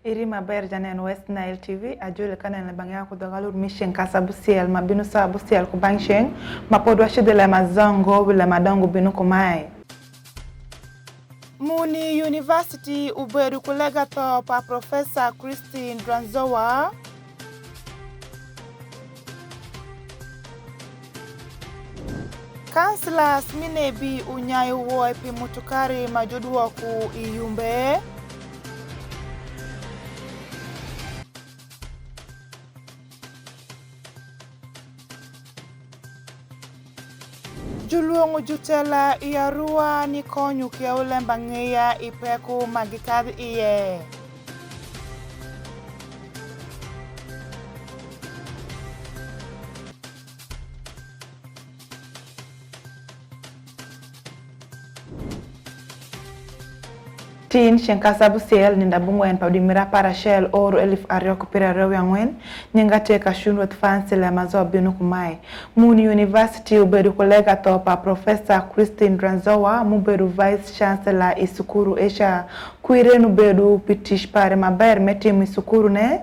Irima ber janen West Nile TV ajule kanen bangya ko dogalur mission kasabusiel mabinu sabusiel ko bangsheng mapodwa shidele mazango wile madango binu ko mai Muni University ubedu kulega to pa Professor Christine Dranzowa Councillors minebi unyayo wo epi mutukari majodwa ku iyumbe Juluongo jutela iarua ni konyu kia Lemb Angeya ipeku magikadhi iye. Tin Shenkasabusiel ninda bungwen pawdimira parashel oru elif arioko pira rewangwen nyingate kashunwet fansile mazo binu kumai. Muni University ubedu kolega topa Professor Christine Dranzowa mubedu Vice Chancellor isukuru esha kuirenu bedu pitish pare maber metimu isukuru ne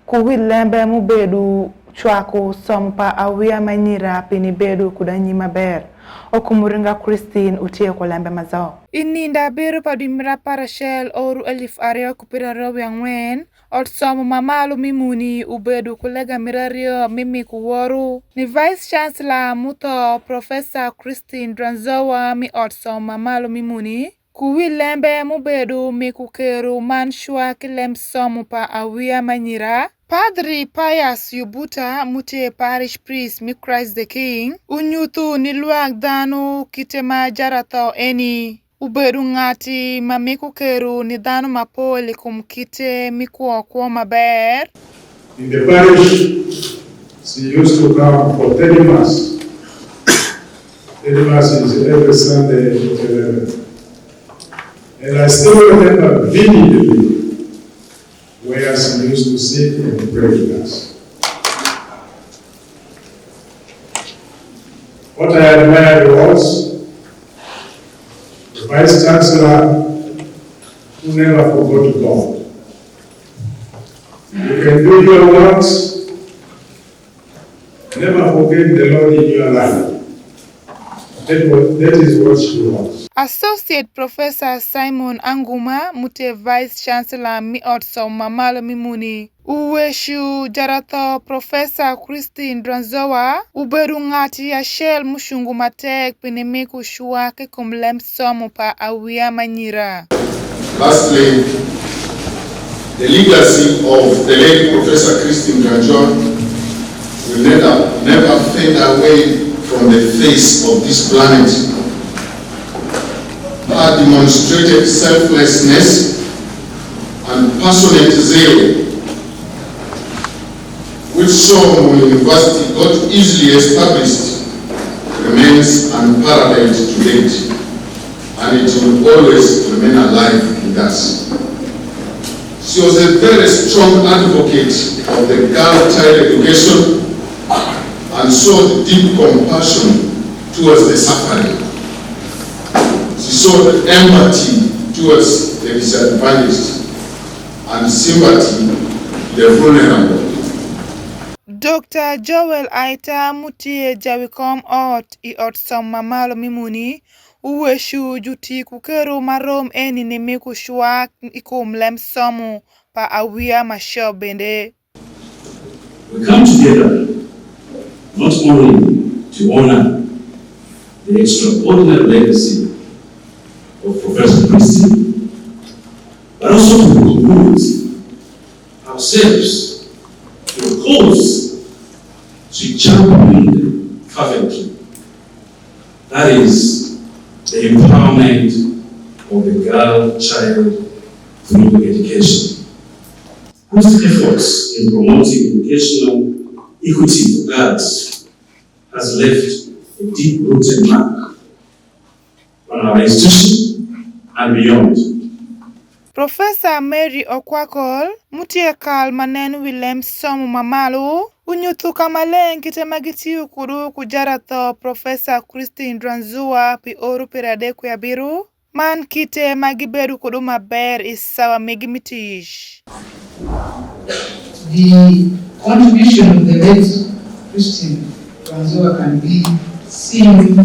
kuwi Lembe mubedu chwako sompa awia manyira pini bedu kudanyi maber. Okumuringa Christine utie kwa Lembe mazao. Ininda biru pawdimira parashel oru elif arioko pira rewangwen Otsomo mamalu mimuni ubedu kulega mirario mimi kuworu ni Vice Chancellor muto Professor Christine Dranzowa mi otsomo mamalu mimuni kuwi Lembe mubedu mikukeru manshwa kilem somu pa awia manyira Padri Pius Yubuta mutie parish priest mi Christ the King unyutu niluag danu kitema jarato eni ubedu ngati mamikukeru ni danu mapoli kumkite mikuwa maber. In the parish, she used to come for 30 Mass. 30 Mass is every Sunday at 11. And I still remember vividly where she used to sit and pray with us. What I admired was the Vice Chancellor who never forgot God. You can do your works, never forget the Lord in your life. That is what she was. Associate Professor Simon Anguma mute Vice Chancellor mi otso mamalo mimuni uweshu jarato Professor Christine Dranzowa ubedu ngati ya shell mushungu matek pinimiku shuake kumlem somu pa awia manyira. Lastly, the legacy of the late Professor Christine Dranzowa will never fade away from the face of this planet. Her demonstrated selflessness and passionate zeal, which Somo University got easily established, remains unparalleled to date, and it will always remain alive with us. She was a very strong advocate of the girl-child education and showed deep compassion towards the suffering. She showed empathy towards the disadvantaged and sympathy to the vulnerable. Dr. Joel Aita mutie jawikom ot I otsom mamalo mimuni uweshu juti kukeru marom eni nimiku shwak ikum lem somu pa awia masho bende. We come together not only to honor the extraordinary legacy of Professor Christine, but also to commit ourselves to a cause she championed fervently. That is the empowerment of the girl child through education, whose efforts in promoting educational equity for girls has left a deep-rooted mark on our institution and beyond. Professor Mary Okwakol mutie kal manen Willem somu mamalu unyuthu kamaleng kitemagitiu kudu kujarato Professor Christine Dranzowa pi oru pirade kuyabiru man kite magiberu kudu maber isawa megimitish. The contribution of the late Christine Franzoa can be seen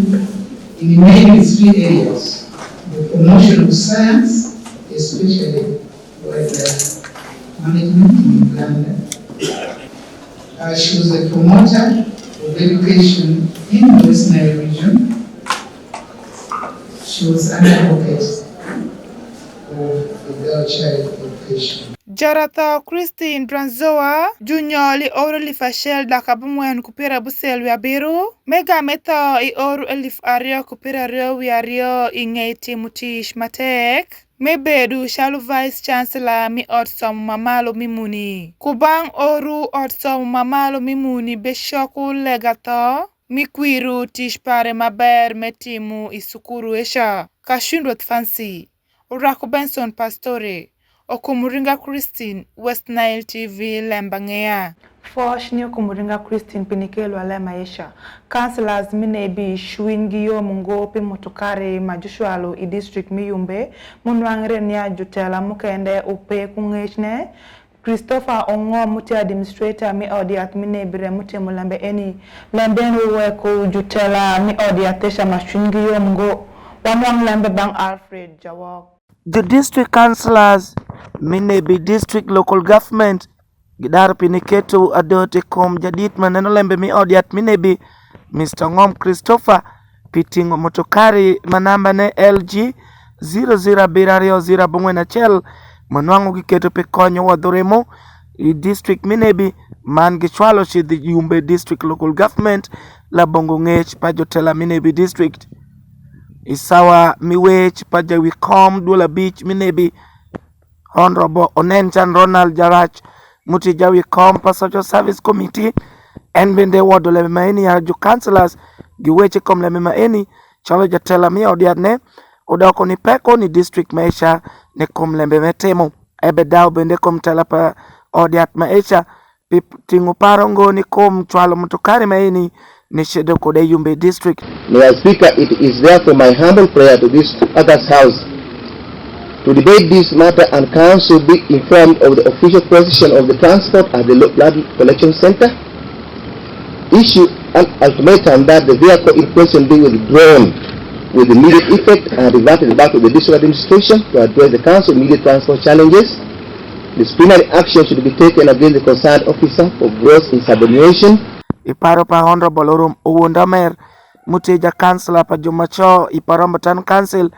in mainly 3 areas: the promotion of science, especially wildlife management in Uganda. She was a promoter of education in the West Nile region. She was an advocate of the girl child education. Jaratha Christine Branzoa, Junior li oru lifashel daka bumwen kupira busel wiabiru, mega meta I oru elif ario kupira rio wiario ingeti mutish matek, mebedu shalu Vice Chancellor mi odsom mamalo mimuni. Kubang oru odsom mamalo mimuni beshoku legato, mi kwiru tishpare maber metimu isukuru esha. Kashundwat Fancy, Urako Benson Pastore, Okumuringa Christine, West Nile TV, Lemb Angeya. Fosh ni Okumuringa Christine pinikelo ale maisha. Councillors minebi Shwingiyo Mungo pe motokare majushwalo I district miyumbe. Munwangre niya jutela mukende upe kungechne. Christopher Ongo muti administrator mi audiat minebire muti mulambe eni. Lembenu weko jutela mi audiatesha mashwingiyo Mungo. Wamwang lembe bang Alfred Jawok. The district councillors, Minebi district local government, Gidar Piniketu adote kom jadit maneno lembe mi odiat Minebi, Mr. Ngom Christopher, pitingo motokari manamba ne LG 00 birario 0 bungwe na chel, manwangu giketo pe konyo wadhuremo, I district Minebi, man gichwalo shi the Yumbe district local government, la bongo ngech pajotela Minebi district. Isawa miwech paja wikom dula beach minebi Honorable Onenchan Ronald Jarach muti jawi kom pa social service committee en bende wado le maeni ya ju councillors giweche kom le maeni chalo jatela mi odiadne odako ni peko ni district maisha ne kom lembe metemo ebe daw bende kom tela pa odiat maisha tingu parongo ni kom chwalo mutokari maeni Nishedo Kode Yumbe district. Mr. Speaker, it is therefore my humble prayer to this August House to debate this matter and council be informed of the official position of the transport at the blood collection center. Issue an ultimatum that the vehicle in question be withdrawn with immediate effect and reverted back to the district administration to address the council's immediate transport challenges. Disciplinary action should be taken against the concerned officer for gross insubordination. Iparo pa Honorable Orum Uwundamer muteja councillor pa Jumacho Iparombo Town Council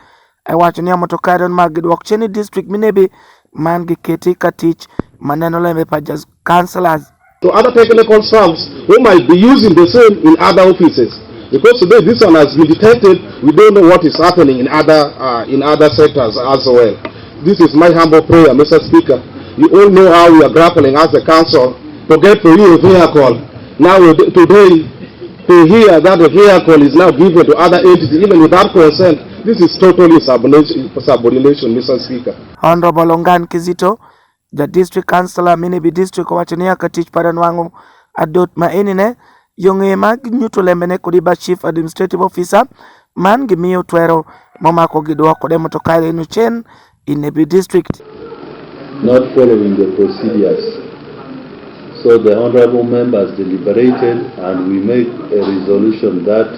aiwachonia motokari magidwok chini district Minebi man giketi katich maneno lembe pa councillors to other technical staffs who might be using the same in other offices, because today this one has been detected. We don't know what is happening in other sectors as well. This is my humble prayer, Mr. Speaker. You all know how we are grappling as a council to get for you a vehicle. Now today, to hear that the vehicle is now given to other entities, even without consent, this is totally subordination, Mr. Speaker. Honorable Ongan Kizito, the district councillor Minebi district wachania katich paranwangu adot maenine, yonge mag nyuto lembene kudiba chief administrative officer, man gimiyo twero momako gidwa kode motokari nuchen Inebi district. Not following the procedures. So the honorable members deliberated and we make a resolution that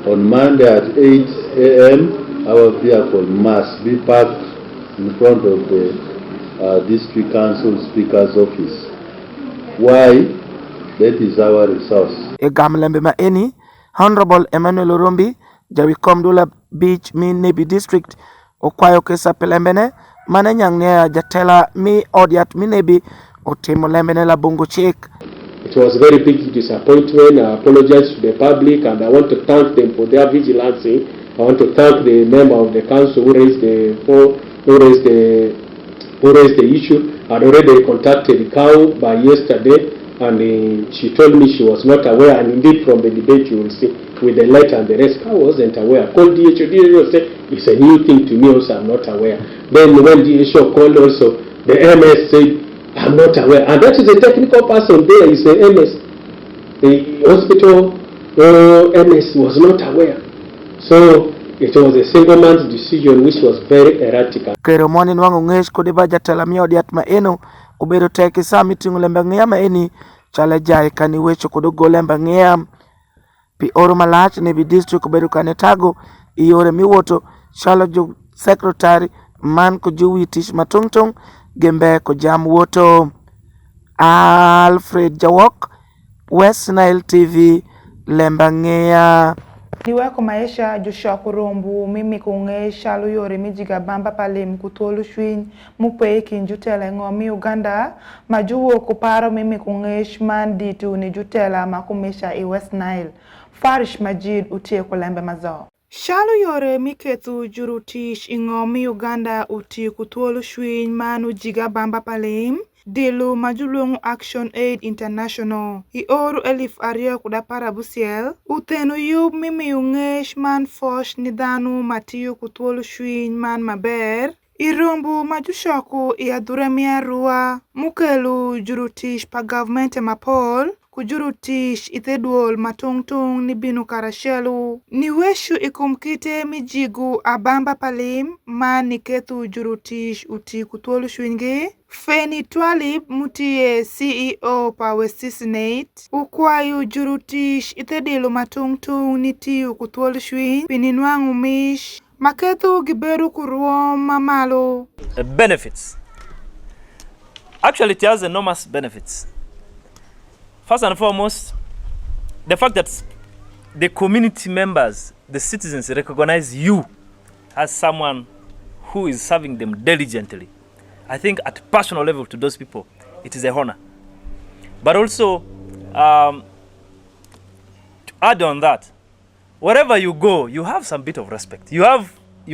on Monday at 8 a.m. our vehicle must be parked in front of the district council speaker's office. Why? That is our resource. Egamlembe maeni, Honorable Emmanuel Orombi, Jawikom Dula Beach Minebi district, okwayo kesa pelembene, mananyang nea jatela mi odiat Minebi, It was a very big disappointment. I apologize to the public and I want to thank them for their vigilance. I want to thank the member of the council who raised the issue. I had already contacted the cow by yesterday and she told me she was not aware, and indeed from the debate you will see with the letter and the rest, I wasn't aware. I called DHO said it's a new thing to me also, I'm not aware. Then when DHO called also, the MS said I'm not aware, and that is a technical person there, is the MS. The hospital MS was not aware. So it was a single man's decision which was very erratic. Kero mwani nwangu ngesh kudiba jatala miyo diat maeno obedo tek sama iting'o Lemb Angeya ma eni chale jai kani wecho kod go Lemb Angeya pi oro malach ne bi district obedo kane tago yore miwuotho chalo jo secretary man ko juwi tich matong' gembe ko jam wuoto. Alfred Jawok, West Nile TV, Lemb Angeya. Niweko maisha jushoku rombu mimi kunge shalu yore mijiga bamba palim kutolu shwin mupe kinjutela ngomi Uganda majuwo kuparo mimi kunge shman ditu ni jutela makumisha i West Nile. Farish Majid utie kulembe mazo. Shalu yore mikethu jurutish ingomi Uganda uti kutolu shwin manu jiga bamba palim Dilu majulungu Action Aid International. Ioru 2016 utenu yub mimi ungesh man fosh nidhanu matiyu kutwolu shwiny man maber. Irumbu majushoku iadhuremia rua mukelu jurutish pa government mapol kujurutish ithedwol matungtung ni binu karashelu ni weshu ikumkite mijigu abamba palim man nikethu jurutish uti kutwolu shwingi. Feni Twalib mutie CEO pa West Senate ukwayu jurutish ithedilo matungtung nitiyu kutwolu shwiny pininwangu mish makethu giberu kuruom mamalo. Benefits. Actually, it has enormous benefits. First and foremost, the fact that the community members, the citizens recognize you as someone who is serving them diligently. I think at personal level to those people, it is a honor. But also, to add on that, wherever you go, you have some bit of respect. You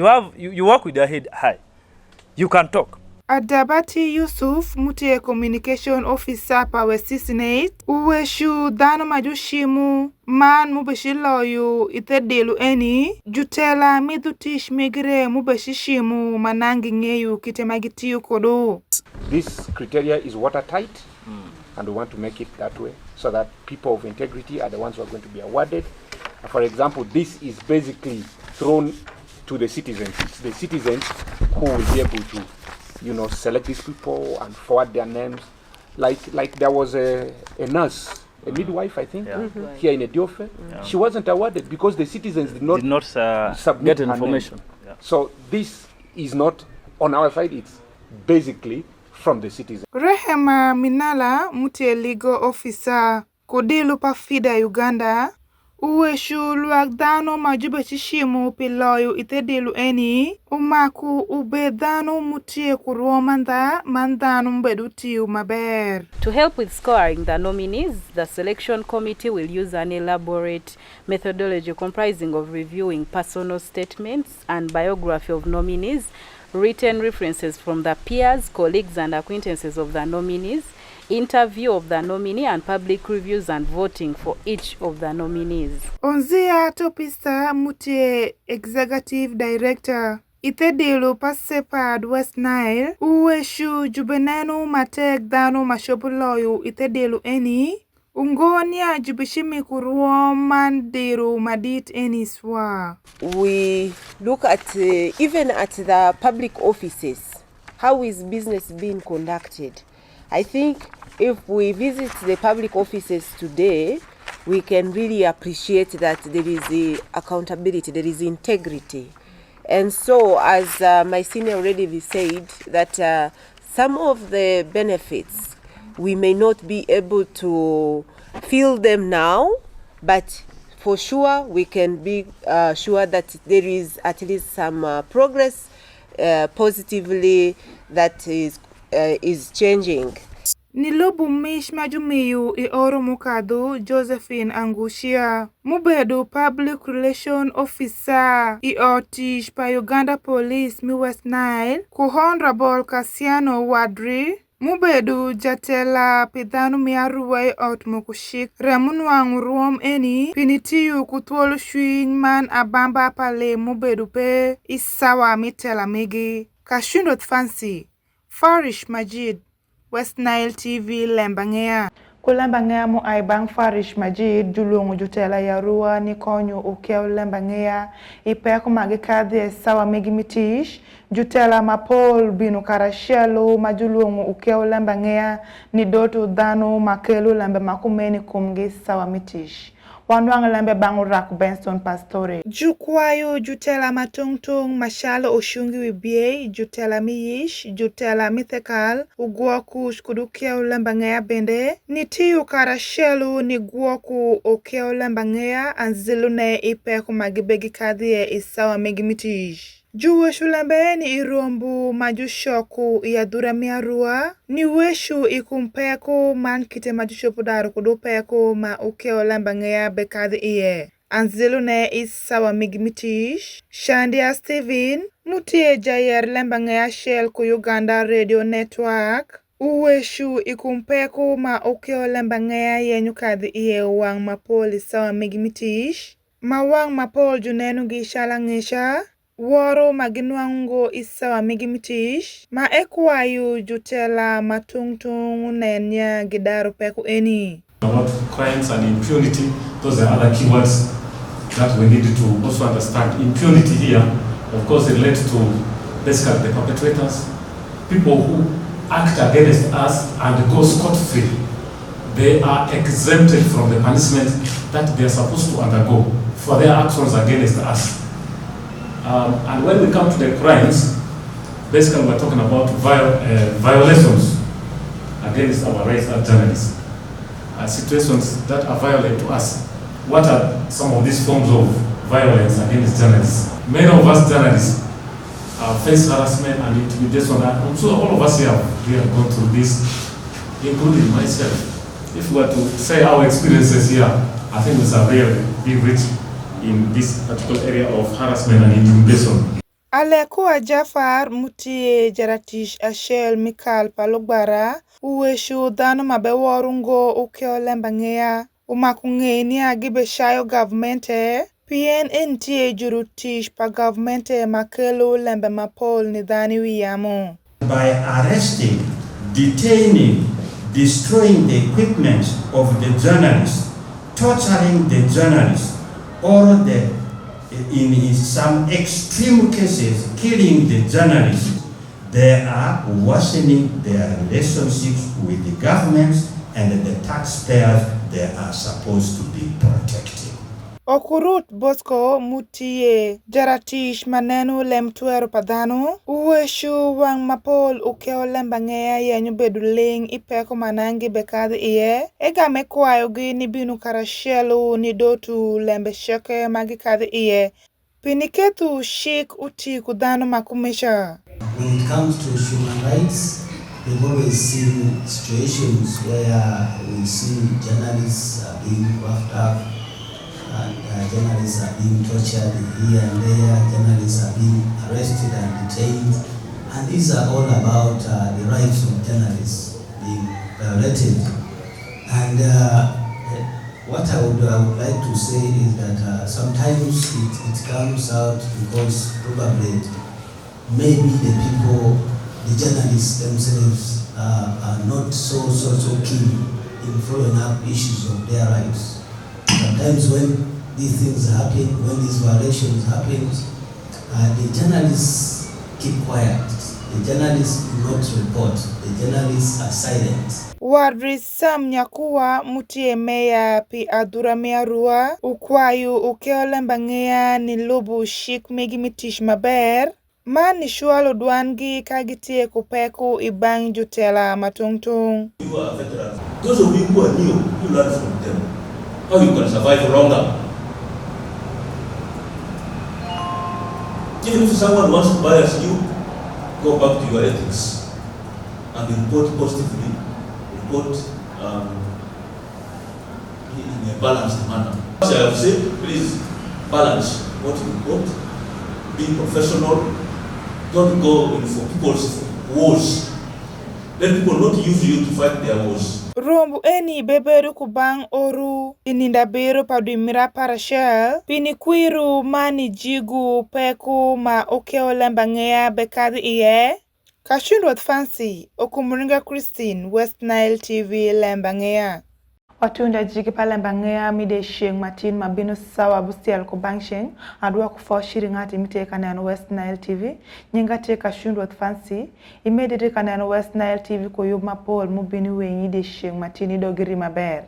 work with your head high. You can talk. Adabati Yusuf mutie communication officer pa West Senate uweshu dhano majushimu man mubeshiloyu ithedelu eni jutela midhutish migre mubeshishimu manangi ngeyu kite magitiyu kodo. This criteria is watertight and we want to make it that way so that people of integrity are the ones who are going to be awarded. For example, this is basically thrown to the citizens. It's the citizens who will be able to select these people and forward their names. Like there was a nurse, a midwife, I think, here in Ethiopia. Yeah. She wasn't awarded because the citizens did not submit get information. Yeah. So this is not on our side, it's basically from the citizens. Rehema Minala mutie legal officer kodilu pa FIDA Uganda uweshu luak dhano majube chishimu piloyu ithedelu eni umaku ube dhano mutie kuruo mandhano mbedu tiu maber. To help with scoring the nominees, the selection committee will use an elaborate methodology comprising of reviewing personal statements and biography of nominees, written references from the peers, colleagues and acquaintances of the nominees, interview of the nominee and public reviews and voting for each of the nominees. Onzia Topista mutie executive director ithedilo pasepad West Nile uweshu jubenenu matek dhano mashopuloyu ithedilo eni ungonia jubishimi kuruo mandiru madit eni swa. We look at even at the public offices, how is business being conducted. I think if we visit the public offices today, we can really appreciate that there is the accountability, there is integrity. And so, as my senior already said, that some of the benefits, we may not be able to feel them now, but for sure, we can be sure that there is at least some progress positively that is changing. Nilobu mish majumiyu oro mukadu Josephine Angushia mubedu public relation officer otish pa Uganda Police mi West Nile ku Honorable Kasiano Wadri mubedu jatela pidhanu miaruwe ot mukushik remunwang ruom eni pinitiyu kutwolu shwiny man abamba pale mubedu pe isawa mitela migi Kashundot Fancy Farish Majid West Nile TV Lemb Angeya. Kulemba ngea mo ay bang Farish Majid julungu jutela ya rua ni konyo ukeo lemba ngea ipeko magikadhi sawa migimitish jutela mapol binu karashelo majulungu ukeo lemba ngea ni dotu dhanu makelu lembe makumeni kumgi sawa mitish. Wanwang lembe bangu raku Benson Pastore. Jukwayo jutela matungtung mashalo oshungi wibie jutela miyish jutela mithekal ugwoku shkudukia ulemba ngea bende nitiyu karashelu ni gwoku okia ulemba ngea anzilune ipeku magibegi kadhie isawa megimitish. Juwe shulembe ni irombu majushoku ya dura miarua ni weshu ikumpeku man kite majushopu daru kudupeku ma ukeo lemba ngea bekadhi iye. Anzilune isawa migimitish. Shandia Steven mutie jayer lemba ngea shell ku Uganda Radio Network. Uweshu ikumpeku ma ukeo lemba ngea yenyu kadhi iye wang mapoli sawa migimitish. Ma wang mapol junenu gishala ngisha. Woro maginwango isawa migimitish ma ekwayu jutela matungtung nenya gidaru peku eni. About crimes and impunity, those are other keywords that we need to also understand. Impunity here, of course, relates to basically the perpetrators, people who act against us and go scot-free. They are exempted from the punishment that they are supposed to undergo for their actions against us. And when we come to the crimes, basically we're talking about violations against our rights as journalists. Situations that are violent to us. What are some of these forms of violence against journalists? Many of us journalists face harassment and intimidation. I'm sure all of us here we have gone through this, including myself. If we were to say our experiences here, I think it's a really big rich in this particular area of harassment and intimidation. Alekuwa Jafar mutie jaratish ashel Mikal Palugbara uweshu dhano mabeworungo ukeo lemba ngea umakungeni agibe shayo governmente pien entie jurutish pa governmente makelu lembe mapol ni dhani wiyamo. By arresting, detaining, destroying the equipment of the journalists, torturing the journalists, or in some extreme cases, killing the journalists, they are worsening their relationships with the governments and the taxpayers they are supposed to be protecting. Okurut Bosco mutie jaratish manenu lem tuero padhano uweshu wang mapol ukeo lemba ngea yenyu bedu ling ipeko manangi bekadhi iye ega mekwayo gi ni binu karashelu ni dotu lembe sheke magikadhi iye pinikethu shik uti kudhano makumisha. When it comes to human rights, we've always seen situations where we see journalists being roughed up, and journalists are being tortured here and there, journalists are being arrested and detained, and these are all about the rights of journalists being violated. And what I would like to say is that sometimes it comes out because probably maybe the people, the journalists themselves are not so keen in following up issues of their rights. Sometimes when these things happen, when these violations happen, the journalists keep quiet. The journalists do not report. The journalists are silent. Wadri Sam Nyakuwa mutie meya pi adura miarua ukwayu ukeo lemba ngea ni lubu shik migimitish maber mani shualo dwangi kagitie kupeku ibang jutela matungtung. You are veterans. Those of you who are new, you learn from them how you can survive longer. Even if someone wants to bias you, go back to your ethics and report positively, report in a balanced manner. As I have said, please balance what you report, be professional, don't go in for people's wars. Let people not use you to fight their wars. Rombu eni beberu kubang oru ininda bero padumira parashel pinikwiru mani jigu peku ma okeo lemba ngea bekadhi iye Kashundwat Fancy Okumuringa Christine West Nile TV lemba ngea. Watunda jiki pale Angeya mide sheng matin mabino sawa bustial ko bangsheng adwa kufo shiringati mite kanano West Nile TV nyinga teka shundwa fancy imedete kanano West Nile TV ko yuma Paul mubini wenyi de sheng matini dogiri maber.